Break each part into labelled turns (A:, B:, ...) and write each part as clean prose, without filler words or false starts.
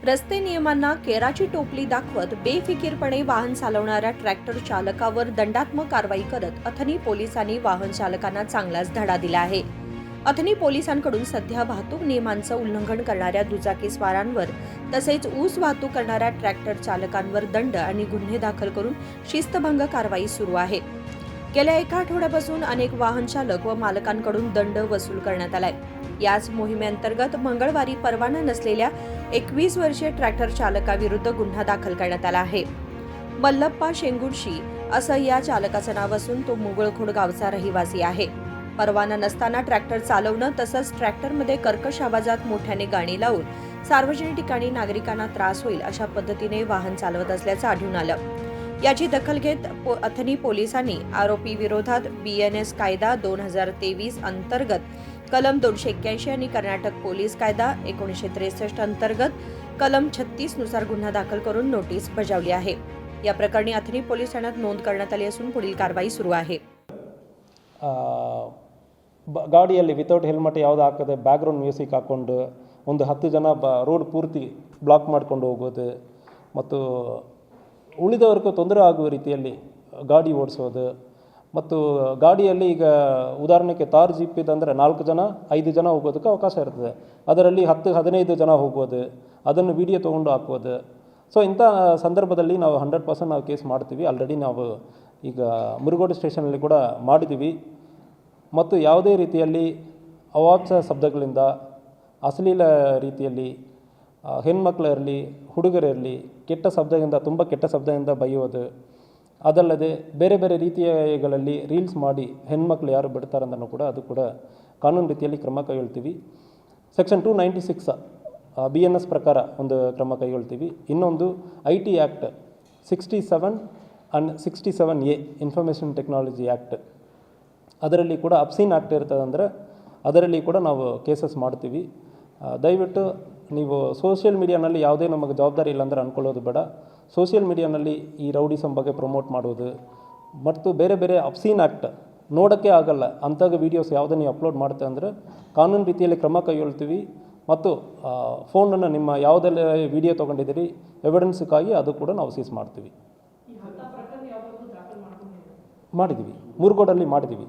A: रस्ते नियमांना केराची टोपली दाखवत बेफिकीरपणे वाहन चालवणाऱ्या ट्रॅक्टर चालकावर दंडात्मक कारवाई करत अथनी पोलिसांनी वाहन चालकांना चांगलाच धडा दिला आहे. अथनी पोलिसांकडून सध्या वाहतूक नियमांचं उल्लंघन करणाऱ्या दुचाकीस्वारांवर तसेच ऊस वाहतूक करणाऱ्या ट्रॅक्टर चालकांवर दंड आणि गुन्हे दाखल करून शिस्तभंग कारवाई सुरू आहे. गेल्या एका आठवड्यापासून अनेक वाहन चालक व मालकांकडून दंड वसूल करण्यात आलाय. याच मोहिमेअंतर्गत मंगळवारी परवाना नसलेल्या 21 वर्षीय ट्रॅक्टर चालकाविरुद्ध गुन्हा दाखल करण्यात आला आहे. मल्लप्पा शेंगुर्शी असं या चालकाचं नाव असून तो मुगळखोड गावचा रहिवासी आहे. परवाना नसताना ट्रॅक्टर चालवणं तसंच ट्रॅक्टरमध्ये कर्कश आवाजात मोठ्याने गाणी लावून सार्वजनिक ठिकाणी नागरिकांना त्रास होईल अशा पद्धतीने वाहन चालवत असल्याचं आढळून आलं. याची दखल घेत अथनी पोलिसांनी आरोपी विरोधात BNS कायदा 2023 अंतर्गत कलम 281 आणि कर्नाटक पोलीस कायदा 1963 अंतर्गत कलम 36 नुसार गुन्हा दाखल करून नोटीस बजावली आहे. या प्रकरणी अथनी पोलीस ठाण्यात नोंद करण्यात आली असून पुढील कारवाई सुरू आहे.
B: ಗಾಡಿಯಲ್ಲಿ ವಿತೌಟ್ ಹೆಲ್ಮೆಟ್ ಯಾವುದು ಹಾಕದೆ ಬ್ಯಾಕ್ಗ್ರೌಂಡ್ ಮ್ಯೂಸಿಕ್ ಹಾಕ್ಕೊಂಡು ಒಂದು 10 ಜನ ರೋಡ್ ಪೂರ್ತಿ ಬ್ಲಾಕ್ ಮಾಡ್ಕೊಂಡು ಹೋಗೋದು ಮತ್ತು ಉಳಿದವರಿಗೂ ತೊಂದರೆ ಆಗುವ ರೀತಿಯಲ್ಲಿ ಗಾಡಿ ಓಡಿಸೋದು ಮತ್ತು ಗಾಡಿಯಲ್ಲಿ ಈಗ ಉದಾಹರಣೆಗೆ ತಾರ್ ಜೀಪ್ ಇದಂದರೆ 4 ಜನ 5 ಜನ ಹೋಗೋದಕ್ಕೆ ಅವಕಾಶ ಇರ್ತದೆ. ಅದರಲ್ಲಿ 10-15 ಜನ ಹೋಗ್ಬೋದು. ಅದನ್ನು ವಿಡಿಯೋ ತೊಗೊಂಡು ಹಾಕ್ಬೋದು. ಸೊ ಇಂಥ ಸಂದರ್ಭದಲ್ಲಿ ನಾವು 100% ನಾವು ಕೇಸ್ ಮಾಡ್ತೀವಿ. ಆಲ್ರೆಡಿ ನಾವು ಈಗ ಮುರುಗೋಡು ಸ್ಟೇಷನಲ್ಲಿ ಕೂಡ ಮಾಡಿದ್ದೀವಿ. ಮತ್ತು ಯಾವುದೇ ರೀತಿಯಲ್ಲಿ ಅವಾಚ್ಯ ಶಬ್ದಗಳಿಂದ ಅಶ್ಲೀಲ ರೀತಿಯಲ್ಲಿ ಹೆಣ್ಮಕ್ಳಿರಲಿ ಹುಡುಗರಿರಲಿ ತುಂಬ ಕೆಟ್ಟ ಶಬ್ದದಿಂದ ಬೈಯೋದು, ಅದಲ್ಲದೆ ಬೇರೆ ಬೇರೆ ರೀತಿಯಲ್ಲಿ ರೀಲ್ಸ್ ಮಾಡಿ ಹೆಣ್ಮಕ್ಳು ಯಾರು ಬಿಡ್ತಾರಂದನೂ ಕೂಡ ಅದು ಕೂಡ ಕಾನೂನು ರೀತಿಯಲ್ಲಿ ಕ್ರಮ ಕೈಗೊಳ್ತೀವಿ. ಸೆಕ್ಷನ್ 296 BNS ಪ್ರಕಾರ ಒಂದು ಕ್ರಮ ಕೈಗೊಳ್ತೀವಿ. ಇನ್ನೊಂದು IT act 67 and 67A information technology act, ಅದರಲ್ಲಿ ಕೂಡ ಅಬ್ಸೀನ್ ಆ್ಯಕ್ಟ್ ಇರ್ತದೆ. ಅಂದರೆ ಅದರಲ್ಲಿ ಕೂಡ ನಾವು ಕೇಸಸ್ ಮಾಡ್ತೀವಿ. ದಯವಿಟ್ಟು ನೀವು ಸೋಷಿಯಲ್ ಮೀಡಿಯಾನಲ್ಲಿ ಯಾವುದೇ ನಮಗೆ ಜವಾಬ್ದಾರಿ ಇಲ್ಲ ಅಂದರೆ ಅಂದ್ಕೊಳ್ಳೋದು ಬೇಡ. ಸೋಷಿಯಲ್ ಮೀಡಿಯಾನಲ್ಲಿ ಈ ರೌಡಿಸಮ್ ಬಗ್ಗೆ ಪ್ರಮೋಟ್ ಮಾಡೋದು ಮತ್ತು ಬೇರೆ ಬೇರೆ ಅಬ್ಸೀನ್ ಆ್ಯಕ್ಟ್ ನೋಡೋಕ್ಕೆ ಆಗಲ್ಲ ಅಂಥ ವೀಡಿಯೋಸ್ ಯಾವುದೇ ನೀವು ಅಪ್ಲೋಡ್ ಮಾಡ್ತೆ ಅಂದರೆ ಕಾನೂನು ರೀತಿಯಲ್ಲಿ ಕ್ರಮ ಕೈಗೊಳ್ತೀವಿ. ಮತ್ತು ಫೋನನ್ನು ನಿಮ್ಮ ಯಾವುದೆಲ್ಲ ವಿಡಿಯೋ ತೊಗೊಂಡಿದ್ದೀರಿ ಎವಿಡೆನ್ಸ್ಗಾಗಿ ಅದು ಕೂಡ ನಾವು ಸೀಸ್ ಮಾಡ್ತೀವಿ. ಮಾಡಿದ್ದೀವಿ, ಮುರುಗೋಡಲ್ಲಿ ಮಾಡಿದ್ದೀವಿ.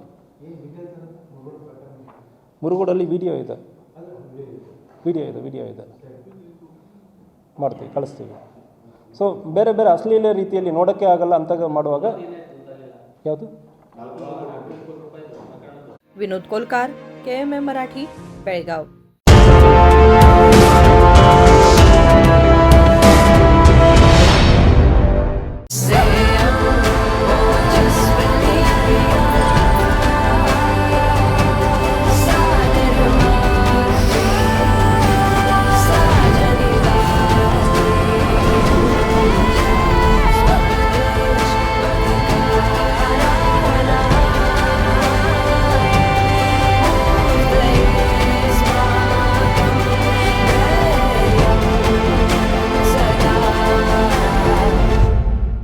B: ಮುರುಗೋಡಲ್ಲಿ ವಿಡಿಯೋ ಇದೆ ಮಾಡ್ತೀವಿ, ಕಳಿಸ್ತೀವಿ. ಸೊ ಬೇರೆ ಬೇರೆ ಅಶ್ಲೀಲ ರೀತಿಯಲ್ಲಿ ನೋಡೋಕ್ಕೆ ಆಗಲ್ಲ ಅಂತ ಮಾಡುವಾಗ ಯಾವುದು
A: विनोद कोलकार, KMM मराठी, बेळगाव.